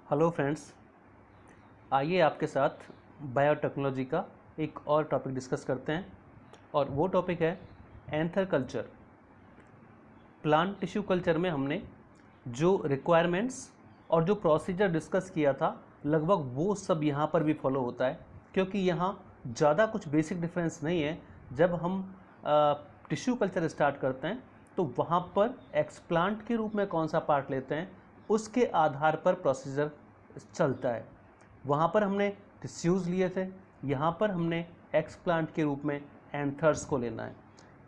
Hello friends, आइए आपके साथ बायोटेक्नोलॉजी का एक और टॉपिक डिस्कस करते हैं और वो टॉपिक है anther culture. Plant tissue culture में हमने जो रिक्वायरमेंट्स और जो प्रोसीजर डिस्कस किया था लगभग वो सब यहाँ पर भी फॉलो होता है, क्योंकि यहाँ ज़्यादा कुछ बेसिक डिफरेंस नहीं है। जब हम टिश्यू कल्चर स्टार्ट करते हैं तो वहाँ पर एक्सप्लांट के रूप में कौन सा पार्ट लेते हैं उसके आधार पर प्रोसीजर चलता है। वहाँ पर हमने टिश्यूज़ लिए थे, यहाँ पर हमने एक्सप्लांट के रूप में एंथर्स को लेना है।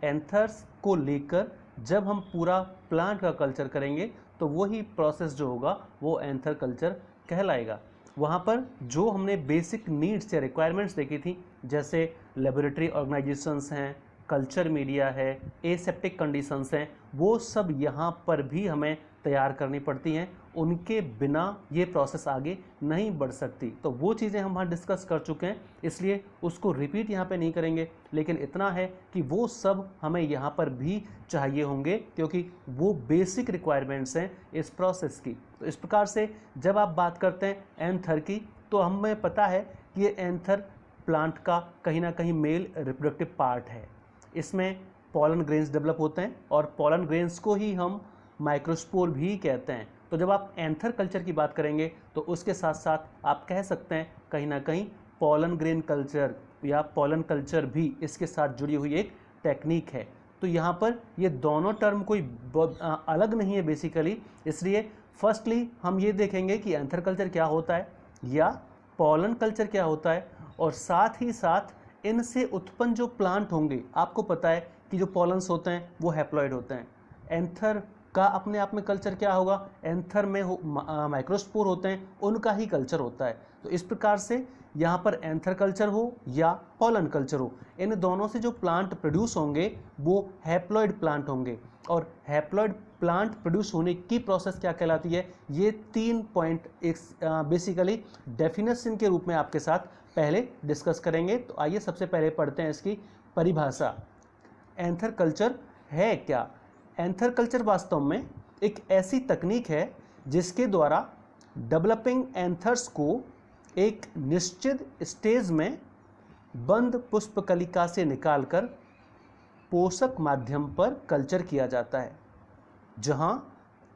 एंथर्स को लेकर जब हम पूरा प्लांट का कल्चर करेंगे तो वही प्रोसेस जो होगा वो एंथर कल्चर कहलाएगा। वहाँ पर जो हमने बेसिक नीड्स या रिक्वायरमेंट्स देखी थी, जैसे लेबोरेटरी ऑर्गेनाइजेशंस हैं, कल्चर मीडिया है, एसेप्टिक कंडीशंस हैं, वो सब यहाँ पर भी हमें तैयार करनी पड़ती हैं। उनके बिना ये प्रोसेस आगे नहीं बढ़ सकती। तो वो चीज़ें हम वहाँ डिस्कस कर चुके हैं, इसलिए उसको रिपीट यहाँ पे नहीं करेंगे। लेकिन इतना है कि वो सब हमें यहाँ पर भी चाहिए होंगे, क्योंकि वो बेसिक रिक्वायरमेंट्स हैं इस प्रोसेस की। तो इस प्रकार से जब आप बात करते हैं एंथर की, तो हमें पता है कि ये एंथर प्लांट का कहीं ना कहीं मेल रिप्रोडक्टिव पार्ट है। इसमें पॉलन ग्रेन्स डेवलप होते हैं और पॉलन ग्रेन्स को ही हम माइक्रोस्पोर भी कहते हैं। तो जब आप एंथर कल्चर की बात करेंगे तो उसके साथ साथ आप कह सकते हैं कहीं ना कहीं पॉलन ग्रेन कल्चर या पॉलन कल्चर भी इसके साथ जुड़ी हुई एक टेक्निक है। तो यहाँ पर ये दोनों टर्म कोई अलग नहीं है बेसिकली। इसलिए फर्स्टली हम ये देखेंगे कि एंथर कल्चर क्या होता है या पॉलन कल्चर क्या होता है, और साथ ही साथ इनसे उत्पन्न जो प्लांट होंगे, आपको पता है कि जो पॉलन्स होते हैं वो हैप्लॉइड होते हैं। एंथर का अपने आप में कल्चर क्या होगा, एंथर में माइक्रोस्पोर होते हैं, उनका ही कल्चर होता है। तो इस प्रकार से यहाँ पर एंथर कल्चर हो या पॉलन कल्चर हो, इन दोनों से जो प्लांट प्रोड्यूस होंगे वो हैप्लॉइड प्लांट होंगे। और हैप्लॉइड प्लांट प्रोड्यूस होने की प्रोसेस क्या कहलाती है, ये 3 पॉइंट एक बेसिकली डेफिनेशन के रूप में आपके साथ पहले डिस्कस करेंगे। तो आइए सबसे पहले पढ़ते हैं इसकी परिभाषा। एंथर कल्चर है क्या? एंथर कल्चर वास्तव में एक ऐसी तकनीक है जिसके द्वारा डेवलपिंग एंथर्स को एक निश्चित स्टेज में बंद पुष्पकलिका से निकालकर पोषक माध्यम पर कल्चर किया जाता है, जहां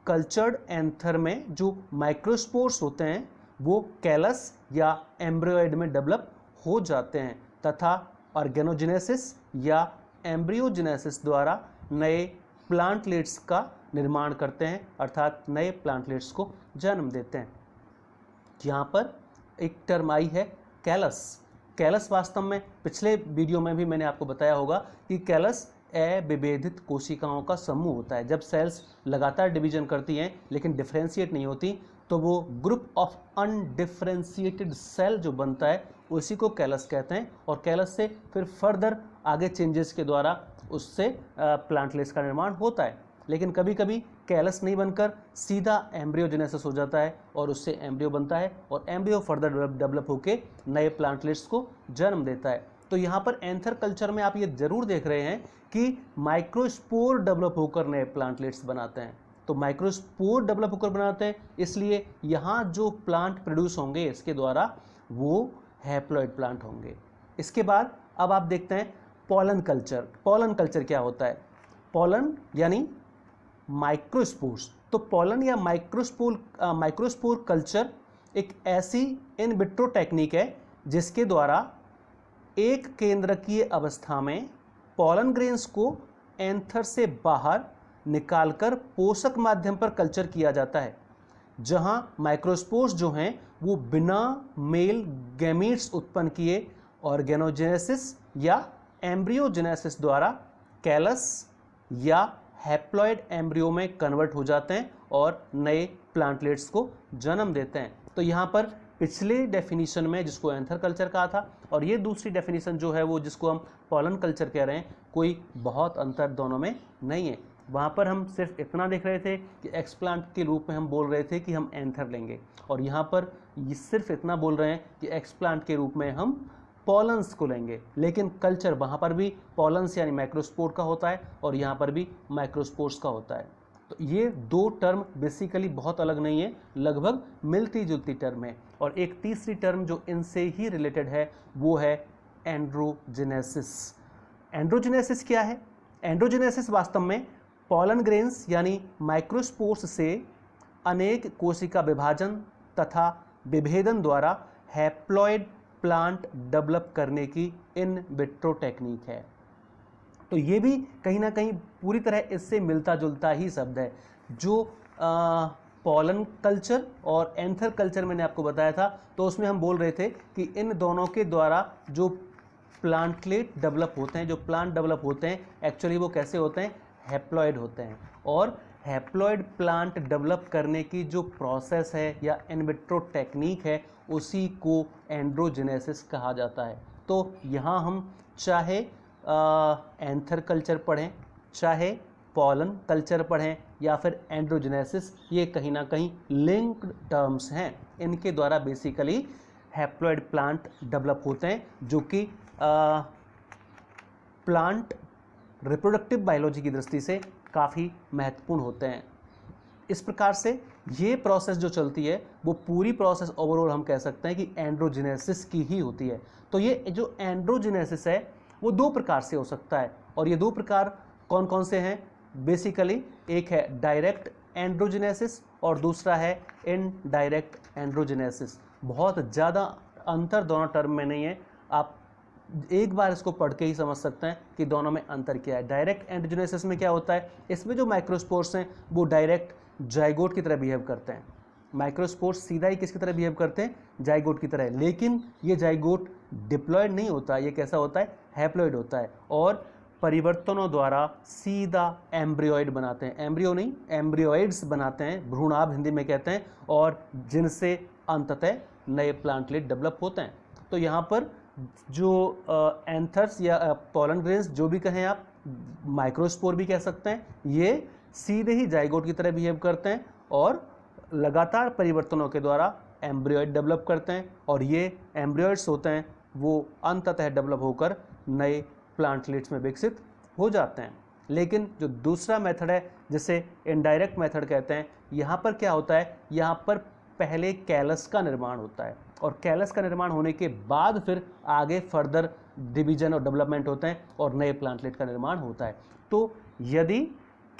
कल्चर्ड एंथर में जो माइक्रोस्पोर्स होते हैं वो कैलस या एम्ब्रियोइड में डेवलप हो जाते हैं तथा ऑर्गेनोजेनेसिस या एम्ब्रियोजेनेसिस द्वारा नए प्लांटलेट्स का निर्माण करते हैं, अर्थात नए प्लांटलेट्स को जन्म देते हैं। यहाँ पर एक टर्म आई है कैलस। कैलस वास्तव में पिछले वीडियो में भी मैंने आपको बताया होगा कि कैलस अविभेदित कोशिकाओं का समूह होता है। जब सेल्स लगातार डिवीजन करती हैं लेकिन डिफ्रेंशिएट नहीं होती, तो वो ग्रुप ऑफ अनडिफ्रेंशिएटेड सेल जो बनता है उसी को कैलस कहते हैं। और कैलस से फिर फर्दर आगे चेंजेस के द्वारा उससे प्लांटलेट्स का निर्माण होता है। लेकिन कभी कभी कैलस नहीं बनकर सीधा एम्ब्रियोजेनेसिस हो जाता है और उससे एम्ब्रियो बनता है और एम्ब्रियो फर्दर डेवलप होकर नए प्लांटलेट्स को जन्म देता है। तो यहाँ पर एंथर कल्चर में आप ये जरूर देख रहे हैं कि माइक्रोस्पोर डेवलप होकर नए प्लांटलेट्स बनाते हैं। तो माइक्रोस्पोर डेवलप होकर बनाते हैं, इसलिए यहाँ जो प्लांट प्रोड्यूस होंगे इसके द्वारा वो हैप्लॉइड प्लांट होंगे। इसके बाद अब आप देखते हैं पॉलन कल्चर। पॉलन कल्चर क्या होता है? पॉलन यानी माइक्रोस्पोर्स। तो पॉलन या माइक्रोस्पोर कल्चर एक ऐसी इन विट्रो टेक्निक है जिसके द्वारा एक केंद्रकीय अवस्था में पॉलन ग्रेन्स को एंथर से बाहर निकालकर पोषक माध्यम पर कल्चर किया जाता है, जहां माइक्रोस्पोर्स जो हैं वो बिना मेल गैमीट्स उत्पन्न किए ऑर्गेनोजेनेसिस या एम्ब्रियोजेनेसिस द्वारा कैलस या हैप्लॉइड एम्ब्रियो में कन्वर्ट हो जाते हैं और नए प्लांटलेट्स को जन्म देते हैं। तो यहाँ पर पिछले डेफिनेशन में जिसको एंथर कल्चर कहा था और ये दूसरी डेफिनेशन जो है वो जिसको हम पॉलन कल्चर कह रहे हैं, कोई बहुत अंतर दोनों में नहीं है। वहाँ पर हम सिर्फ इतना देख रहे थे कि एक्सप्लांट के रूप में हम बोल रहे थे कि हम एंथर लेंगे, और यहाँ पर ये सिर्फ इतना बोल रहे हैं कि एक्सप्लांट के रूप में हम पॉलन्स को लेंगे। लेकिन कल्चर वहाँ पर भी पॉलन्स यानी माइक्रोस्पोर का होता है और यहाँ पर भी माइक्रोस्पोर्स का होता है। तो ये दो टर्म बेसिकली बहुत अलग नहीं है, लगभग मिलती जुलती टर्म है। और एक तीसरी टर्म जो इनसे ही रिलेटेड है वो है एंड्रोजेनेसिस। एंड्रोजेनेसिस क्या है? एंड्रोजेनेसिस वास्तव में पॉलन ग्रेन्स यानी माइक्रोस्पोर्स से अनेक कोशिका विभाजन तथा विभेदन द्वारा हैप्लॉइड प्लांट डेवलप करने की इन विट्रो टेक्निक है। तो ये भी कहीं ना कहीं पूरी तरह इससे मिलता जुलता ही शब्द है। जो पॉलन कल्चर और एंथर कल्चर मैंने आपको बताया था, तो उसमें हम बोल रहे थे कि इन दोनों के द्वारा जो प्लांटलेट डेवलप होते हैं, जो प्लांट डेवलप होते हैं, एक्चुअली वो कैसे होते हैं? हैप्लॉइड होते हैं। और हैप्लॉइड प्लांट डेवलप करने की जो प्रोसेस है या इन विट्रो टेक्निक है, उसी को एंड्रोजेनेसिस कहा जाता है। तो यहाँ हम चाहे एंथर कल्चर पढ़ें, चाहे पॉलन कल्चर पढ़ें या फिर एंड्रोजेनेसिस, ये कहीं ना कहीं लिंक्ड टर्म्स हैं। इनके द्वारा बेसिकली हैप्लॉइड प्लांट डेवलप होते हैं, जो कि प्लांट रिप्रोडक्टिव बायोलॉजी की दृष्टि से काफ़ी महत्वपूर्ण होते हैं। इस प्रकार से ये प्रोसेस जो चलती है, वो पूरी प्रोसेस ओवरऑल हम कह सकते हैं कि एंड्रोजेनेसिस की ही होती है। तो ये जो एंड्रोजेनेसिस है वो दो प्रकार से हो सकता है, और ये दो प्रकार कौन कौन से हैं? बेसिकली एक है डायरेक्ट एंड्रोजेनेसिस और दूसरा है इनडायरेक्ट एंड्रोजेनेसिस। बहुत ज़्यादा अंतर दोनों टर्म में नहीं है, आप एक बार इसको पढ़ के ही समझ सकते हैं कि दोनों में अंतर क्या है। डायरेक्ट एंड्रोजेनेसिस में क्या होता है? इसमें जो माइक्रोस्पोर्स हैं वो डायरेक्ट जाइगोट की तरह बिहेव करते हैं। माइक्रोस्पोर्स सीधा ही किसकी तरह बिहेव करते हैं? जाइगोट की तरह। लेकिन ये जाइगोट डिप्लॉयड नहीं होता, ये कैसा होता है? हैप्लॉइड होता है, और परिवर्तनों द्वारा सीधा एम्ब्रियोइड बनाते हैं। एम्ब्रियो नहीं, एम्ब्रियोइड्स बनाते हैं, भ्रूणाभ हिंदी में कहते हैं, और जिनसे अंततः नए प्लांटलेट डेवलप होते हैं। तो यहाँ पर जो एंथर्स या पॉलन ग्रेन्स जो भी कहें आप, माइक्रोस्पोर भी कह सकते हैं, ये सीधे ही जाइगोट की तरह बिहेव करते हैं और लगातार परिवर्तनों के द्वारा एम्ब्रियोइड डेवलप करते हैं, और ये एम्ब्रियोइड्स होते हैं वो अंततः डेवलप होकर नए प्लांटलेट्स में विकसित हो जाते हैं। लेकिन जो दूसरा मेथड है, जिसे इनडायरेक्ट मेथड कहते हैं, यहाँ पर क्या होता है? यहाँ पर पहले कैलस का निर्माण होता है, और कैलस का निर्माण होने के बाद फिर आगे फर्दर डिवीजन और डेवलपमेंट होते हैं और नए प्लांटलेट का निर्माण होता है। तो यदि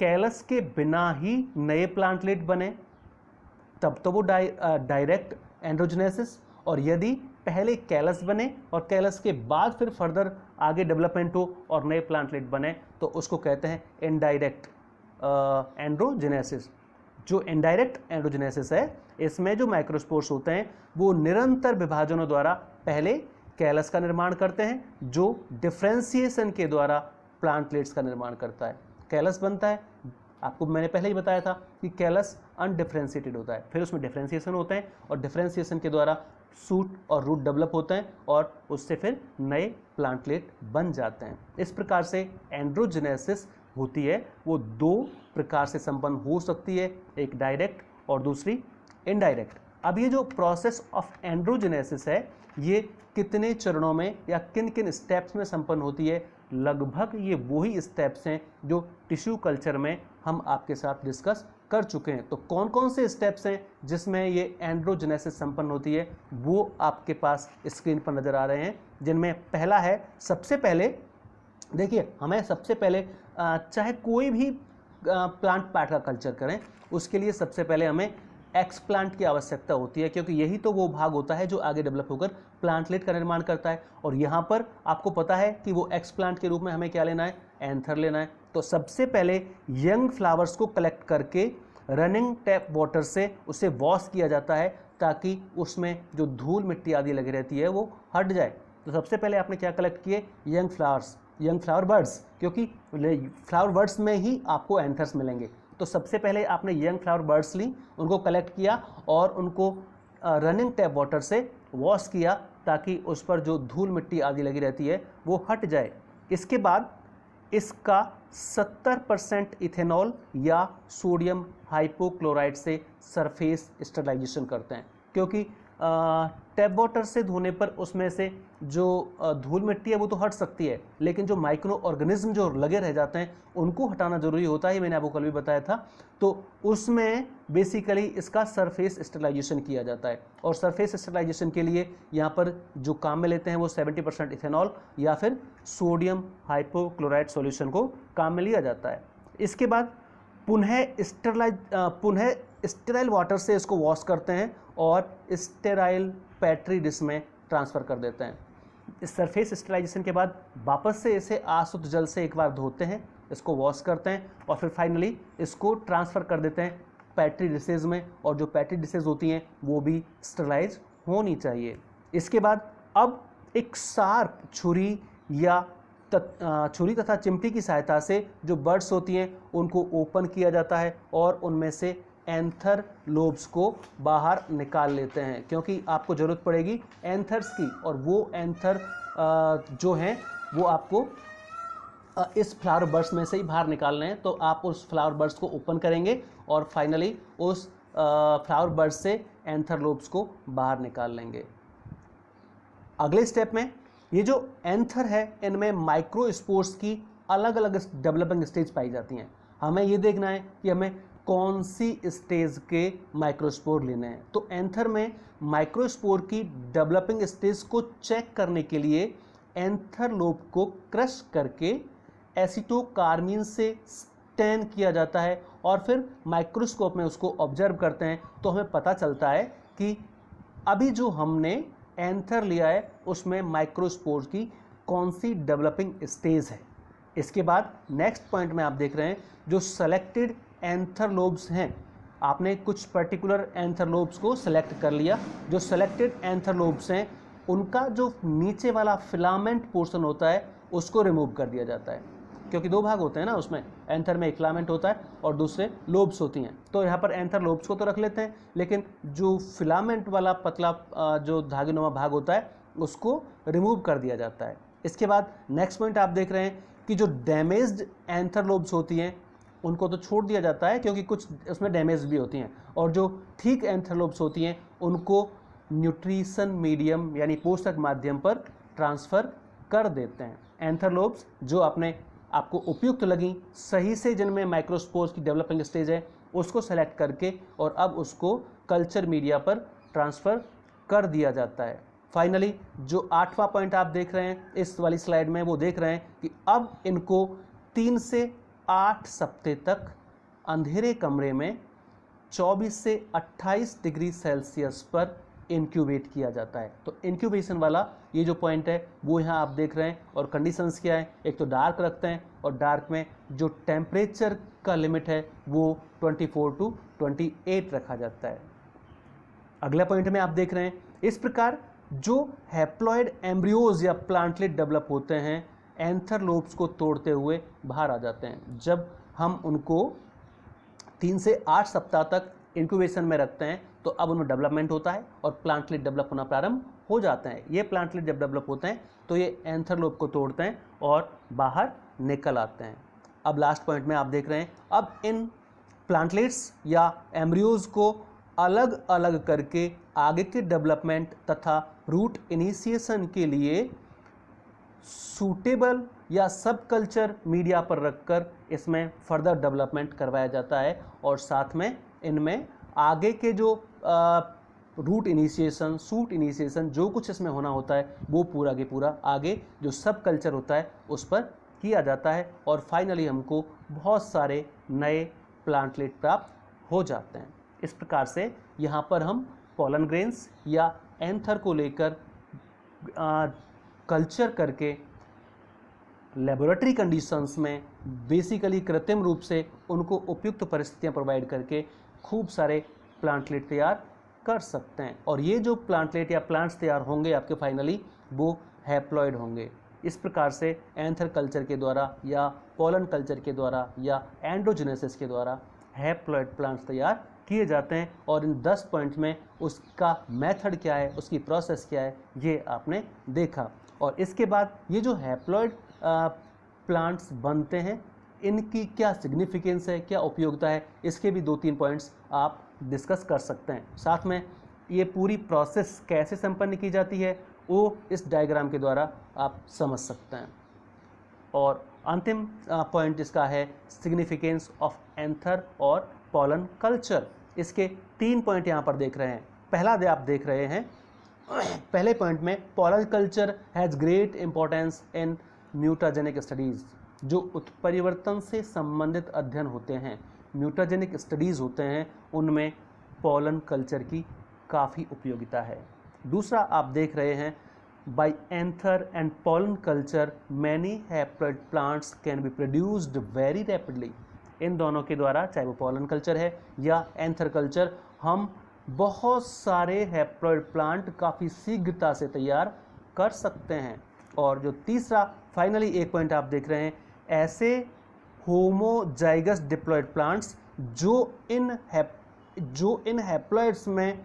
कैलस के बिना ही नए प्लांटलेट बने तब तो वो डायरेक्ट एंड्रोजेनेसिस, और यदि पहले कैलस बने और कैलस के बाद फिर फर्दर आगे डेवलपमेंट हो और नए प्लांटलेट बने, तो उसको कहते हैं इनडायरेक्ट एंड्रोजेनेसिस। जो इनडायरेक्ट एंड्रोजेनेसिस है, इसमें जो माइक्रोस्पोर्स होते हैं वो निरंतर विभाजनों द्वारा पहले कैलस का निर्माण करते हैं, जो डिफ्रेंसिएशन के द्वारा प्लांटलेट्स का निर्माण करता है। कैलस बनता है, आपको मैंने पहले ही बताया था कि कैलस अनडिफ्रेंशिएटेड होता है, फिर उसमें डिफ्रेंसिएशन होते हैं, और डिफ्रेंसिएशन के द्वारा सूट और रूट डेवलप होते हैं, और उससे फिर नए प्लांटलेट बन जाते हैं। इस प्रकार से एंड्रोजेनेसिस होती है, वो दो प्रकार से संपन्न हो सकती है, एक डायरेक्ट और दूसरी इनडायरेक्ट। अब ये जो प्रोसेस ऑफ एंड्रोजेनेसिस है, ये कितने चरणों में या किन किन स्टेप्स में संपन्न होती है? लगभग ये वही स्टेप्स हैं जो टिश्यू कल्चर में हम आपके साथ डिस्कस कर चुके हैं। तो कौन कौन से स्टेप्स हैं जिसमें ये एंड्रोजेनेसिस संपन्न होती है, वो आपके पास स्क्रीन पर नज़र आ रहे हैं। जिनमें पहला है, सबसे पहले देखिए, हमें सबसे पहले चाहे कोई भी प्लांट पार्ट का कल्चर करें, उसके लिए सबसे पहले हमें एक्सप्लांट की आवश्यकता होती है, क्योंकि यही तो वो भाग होता है जो आगे डेवलप होकर प्लांटलेट का निर्माण करता है। और यहाँ पर आपको पता है कि वो एक्सप्लांट के रूप में हमें क्या लेना है? एंथर लेना है। तो सबसे पहले यंग फ्लावर्स को कलेक्ट करके रनिंग टैप वाटर से उसे वॉश किया जाता है, ताकि उसमें जो धूल मिट्टी आदि लगी रहती है वो हट जाए। तो सबसे पहले आपने क्या कलेक्ट किए? Young flowers, young flower birds, क्योंकि फ्लावर बर्ड्स में ही आपको एंथर्स मिलेंगे। तो सबसे पहले आपने यंग फ्लावर बर्ड्स ली, उनको कलेक्ट किया और उनको रनिंग टैप वाटर से वॉश किया, ताकि उस पर जो धूल मिट्टी आदि लगी रहती है वो हट जाए। इसके बाद इसका 70% इथेनॉल या सोडियम हाइपोक्लोराइड से सरफेस स्टरलाइजेशन करते हैं, क्योंकि टैप वाटर से धोने पर उसमें से जो धूल मिट्टी है वो तो हट सकती है, लेकिन जो माइक्रो ऑर्गेनिज्म जो लगे रह जाते हैं उनको हटाना जरूरी होता है, मैंने आपको कल भी बताया था। तो उसमें बेसिकली इसका सरफेस स्टेरिलाइजेशन किया जाता है, और सरफेस स्टेरिलाइजेशन के लिए यहाँ पर जो काम में लेते हैं वो 70% इथेनॉल या फिर सोडियम हाइपोक्लोराइड सॉल्यूशन को काम में लिया जाता है। इसके बाद पुनः स्टेराइल वाटर से इसको वॉश करते हैं और स्टेराइल पेट्री डिश में ट्रांसफ़र कर देते हैं। इस सरफेस स्टेरिलाइजेशन के बाद वापस से इसे आशुद्ध जल से एक बार धोते हैं, इसको वॉश करते हैं और फिर फाइनली इसको ट्रांसफ़र कर देते हैं पेट्री डिशेज में, और जो पेट्री डिशेज होती हैं वो भी स्टेरिलाइज होनी चाहिए। इसके बाद अब एक शार्प छुरी या छुरी तथा चिमटी की सहायता से जो बर्ड्स होती हैं उनको ओपन किया जाता है और उनमें से एंथर लोब्स को बाहर निकाल लेते हैं, क्योंकि आपको ज़रूरत पड़ेगी एंथर्स की, और वो एंथर जो हैं वो आपको इस फ्लावर बर्ड्स में से ही बाहर निकालने हैं। तो आप उस फ्लावर बर्ड्स को ओपन करेंगे और फाइनली उस फ्लावर बर्ड्स से एंथर लोब्स को बाहर निकाल लेंगे। अगले स्टेप में ये जो एंथर है इनमें माइक्रोस्पोर्स की अलग अलग डेवलपिंग स्टेज पाई जाती हैं। हमें ये देखना है कि हमें कौन सी स्टेज के माइक्रोस्पोर लेने हैं। तो एंथर में माइक्रोस्पोर की डेवलपिंग स्टेज को चेक करने के लिए एंथर लोब को क्रश करके एसिटोकार्मीन से स्टैन किया जाता है और फिर माइक्रोस्कोप में उसको ऑब्जर्व करते हैं। तो हमें पता चलता है कि अभी जो हमने एंथर लिया है उसमें माइक्रोस्पोर की कौन सी डेवलपिंग स्टेज है। इसके बाद नेक्स्ट पॉइंट में आप देख रहे हैं जो सेलेक्टेड एंथर लोब्स हैं, आपने कुछ पर्टिकुलर एंथर लोब्स को सेलेक्ट कर लिया। जो सेलेक्टेड एंथर लोब्स हैं उनका जो नीचे वाला फिलामेंट पोर्शन होता है उसको रिमूव कर दिया जाता है, क्योंकि दो भाग होते हैं ना उसमें, एंथर में एक फिलामेंट होता है और दूसरे लोब्स होती हैं। तो यहाँ पर एंथर लोब्स को तो रख लेते हैं, लेकिन जो फिलामेंट वाला पतला जो धागेनुमा भाग होता है उसको रिमूव कर दिया जाता है। इसके बाद नेक्स्ट पॉइंट आप देख रहे हैं कि जो डैमेज्ड एंथर लोब्स होती हैं उनको तो छोड़ दिया जाता है क्योंकि कुछ उसमें डैमेज भी होती हैं, और जो ठीक एंथर लोब्स होती हैं उनको न्यूट्रिशन मीडियम यानी पोषक माध्यम पर ट्रांसफ़र कर देते हैं। एंथर लोब्स जो आपको उपयुक्त लगी, सही से जिनमें माइक्रोस्पोर्स की डेवलपिंग स्टेज है उसको सेलेक्ट करके और अब उसको कल्चर मीडिया पर ट्रांसफ़र कर दिया जाता है। फाइनली जो 8वां पॉइंट आप देख रहे हैं इस वाली स्लाइड में, वो देख रहे हैं कि अब इनको 3 से 8 सप्ताह तक अंधेरे कमरे में 24 से 28 डिग्री सेल्सियस पर इंक्यूबेट किया जाता है। तो इंक्यूबेशन वाला ये जो पॉइंट है वो यहाँ आप देख रहे हैं, और कंडीशंस क्या है, एक तो डार्क रखते हैं और डार्क में जो टेम्परेचर का लिमिट है वो 24 to 28 रखा जाता है। अगला पॉइंट में आप देख रहे हैं इस प्रकार जो हैप्लॉइड एम्ब्रियोज या प्लांटलेट डेवलप होते हैं एंथर लोब्स को तोड़ते हुए बाहर आ जाते हैं। जब हम उनको 3 से 8 सप्ताह तक इंक्यूबेशन में रखते हैं तो अब उनमें डेवलपमेंट होता है और प्लांटलेट डेवलप होना प्रारंभ हो जाते हैं। ये प्लांटलेट जब डेवलप होते हैं तो ये एंथर लोब को तोड़ते हैं और बाहर निकल आते हैं। अब लास्ट पॉइंट में आप देख रहे हैं अब इन प्लांटलेट्स या एम्ब्रियोज को अलग अलग करके आगे के डेवलपमेंट तथा रूट इनिशिएशन के लिए सूटेबल या सब कल्चर मीडिया पर रखकर इसमें फर्दर डेवलपमेंट करवाया जाता है, और साथ में इनमें आगे के जो रूट इनिशिएशन सूट इनिशिएशन जो कुछ इसमें होना होता है वो पूरा के पूरा आगे जो सब कल्चर होता है उस पर किया जाता है, और फाइनली हमको बहुत सारे नए प्लांटलेट प्राप्त हो जाते हैं। इस प्रकार से यहाँ पर हम पॉलन ग्रेन्स या एंथर को लेकर कल्चर करके लेबोरेटरी कंडीशंस में बेसिकली कृत्रिम रूप से उनको उपयुक्त परिस्थितियाँ प्रोवाइड करके खूब सारे प्लांटलेट तैयार कर सकते हैं, और ये जो प्लांटलेट या प्लांट्स तैयार होंगे आपके फाइनली वो हैप्लॉइड होंगे। इस प्रकार से एंथर कल्चर के द्वारा या पॉलन कल्चर के द्वारा या एंडोजेनेसिस के द्वारा हैप्लॉइड प्लांट्स तैयार किए जाते हैं, और इन 10 पॉइंट में उसका मेथड क्या है, उसकी प्रोसेस क्या है, ये आपने देखा। और इसके बाद ये जो हैप्लॉइड प्लांट्स बनते हैं इनकी क्या सिग्निफिकेंस है, क्या उपयोगिता है, इसके भी 2-3 पॉइंट्स आप डिस्कस कर सकते हैं। साथ में ये पूरी प्रोसेस कैसे संपन्न की जाती है वो इस डायग्राम के द्वारा आप समझ सकते हैं। और अंतिम पॉइंट इसका है सिग्निफिकेंस ऑफ एंथर और पॉलन कल्चर। इसके 3 पॉइंट यहाँ पर देख रहे हैं। पहला आप देख रहे हैं पहले पॉइंट में pollen culture has great importance in mutagenic studies. जो उत्परिवर्तन से संबंधित अध्ययन होते हैं, म्यूटाजेनिक स्टडीज़ होते हैं, उनमें पॉलन कल्चर की काफ़ी उपयोगिता है। दूसरा आप देख रहे हैं by anther and pollen culture many haploid plants can be produced very rapidly। इन दोनों के द्वारा, चाहे वो पॉलन कल्चर है या एंथर कल्चर, हम बहुत सारे हैप्लॉइड प्लांट काफ़ी शीघ्रता से तैयार कर सकते हैं। और जो तीसरा फाइनली एक पॉइंट आप देख रहे हैं, ऐसे होमोजाइगस डिप्लॉइड प्लांट्स जो इन हैप्लॉइड्स में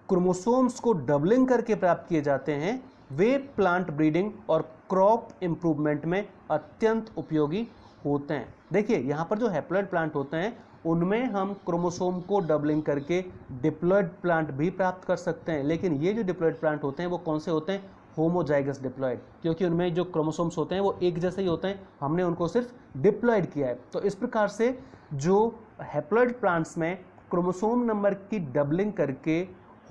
क्रोमोसोम्स को डबलिंग करके प्राप्त किए जाते हैं, वे प्लांट ब्रीडिंग और क्रॉप इम्प्रूवमेंट में अत्यंत उपयोगी होते हैं। देखिए यहाँ पर जो हैप्लॉइड प्लांट होते हैं उनमें हम क्रोमोसोम को डबलिंग करके डिप्लॉइड प्लांट भी प्राप्त कर सकते हैं, लेकिन ये जो डिप्लॉइड प्लांट होते हैं वो कौन से होते हैं? होमोजाइगस डिप्लॉइड, क्योंकि उनमें जो क्रोमोसोम्स होते हैं वो एक जैसे ही होते हैं, हमने उनको सिर्फ डिप्लॉइड किया है। तो इस प्रकार से जो हैप्लॉइड प्लांट्स में क्रोमोसोम नंबर की डबलिंग करके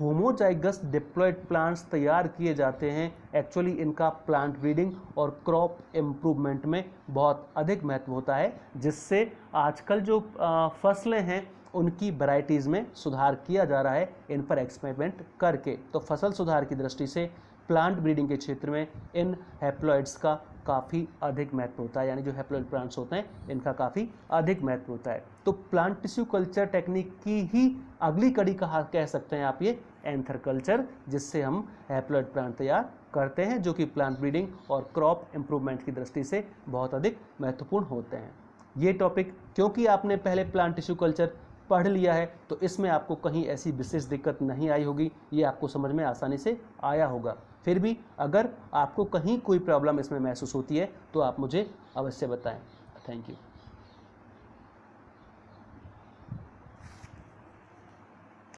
होमोजाइगस डिप्लॉइड प्लांट्स तैयार किए जाते हैं, एक्चुअली इनका प्लांट ब्रीडिंग और क्रॉप इम्प्रूवमेंट में बहुत अधिक महत्व होता है, जिससे आजकल जो फसलें हैं उनकी वैरायटीज़ में सुधार किया जा रहा है इन पर एक्सपेरिमेंट करके। तो फसल सुधार की दृष्टि से प्लांट ब्रीडिंग के क्षेत्र में इन हैप्लॉइड्स का काफ़ी अधिक महत्व होता है, यानी जो हैप्लॉइड प्लांट्स होते हैं इनका काफ़ी अधिक महत्व होता है। तो प्लांट टिश्यू कल्चर टेक्निक की ही अगली कड़ी कह सकते हैं आप ये एंथर कल्चर, जिससे हम हैप्लॉइड प्लांट तैयार करते हैं, जो कि प्लांट ब्रीडिंग और क्रॉप इम्प्रूवमेंट की दृष्टि से बहुत अधिक महत्वपूर्ण होते हैं। ये टॉपिक क्योंकि आपने पहले प्लांट टिश्यू कल्चर पढ़ लिया है तो इसमें आपको कहीं ऐसी विशेष दिक्कत नहीं आई होगी, ये आपको समझ में आसानी से आया होगा। फिर भी अगर आपको कहीं कोई प्रॉब्लम इसमें महसूस होती है तो आप मुझे अवश्य बताएं। Thank you.